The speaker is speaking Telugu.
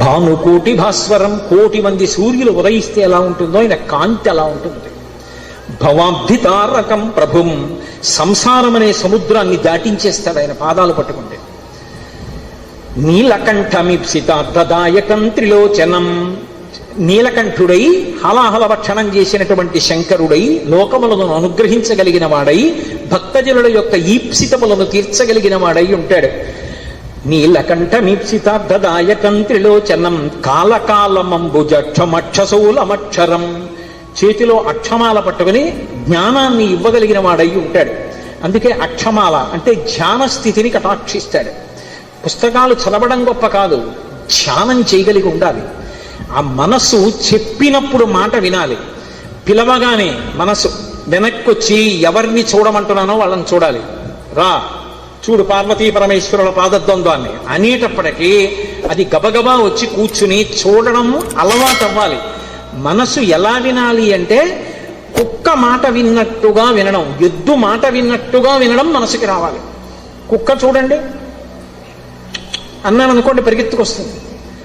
భానుకోటి భాస్వరం, కోటి మంది సూర్యులు ఉదయిస్తే ఎలా ఉంటుందో ఆయన కాంతి అలా ఉంటుంది. భవాబ్ధితారకం ప్రభుం, సంసారం అనే సముద్రాన్ని దాటించేస్తాడు ఆయన పాదాలు పట్టుకుంటే. నీలకంఠమిప్సితార్థదాయకం త్రిలోచనం, నీలకంఠుడై హలాహల భక్షణం చేసినటువంటి శంకరుడై లోకములను అనుగ్రహించగలిగిన వాడై భక్తజనుల యొక్క ఈప్సితములను తీర్చగలిగిన వాడై ఉంటాడు. నీలకంఠమీప్సితార్థదాయకం త్రిలోచనం కాలకాలమంబుజక్షమక్షసౌలమక్షరం, చేతిలో అక్షమాల పట్టుకుని జ్ఞానాన్ని ఇవ్వగలిగిన వాడై ఉంటాడు. అందుకే అక్షమాల అంటే ధ్యాన స్థితిని కటాక్షిస్తాడు. పుస్తకాలు చదవడం గొప్ప కాదు, ధ్యానం చేయగలిగి ఉండాలి. ఆ మనస్సు చెప్పినప్పుడు మాట వినాలి. పిలవగానే మనసు వెనక్కొచ్చి ఎవరిని చూడమంటున్నానో వాళ్ళని చూడాలి. రా చూడు పార్వతీ పరమేశ్వరుల పాదద్వంద్వాన్ని అనేటప్పటికీ అది గబగబా వచ్చి కూర్చుని చూడడం అలవాటు అవ్వాలి. మనసు ఎలా వినాలి అంటే కుక్క మాట విన్నట్టుగా వినడం, ఎద్దు మాట విన్నట్టుగా వినడం మనసుకి రావాలి. కుక్క చూడండి అన్నాను అనుకోండి పరిగెత్తుకొస్తుంది.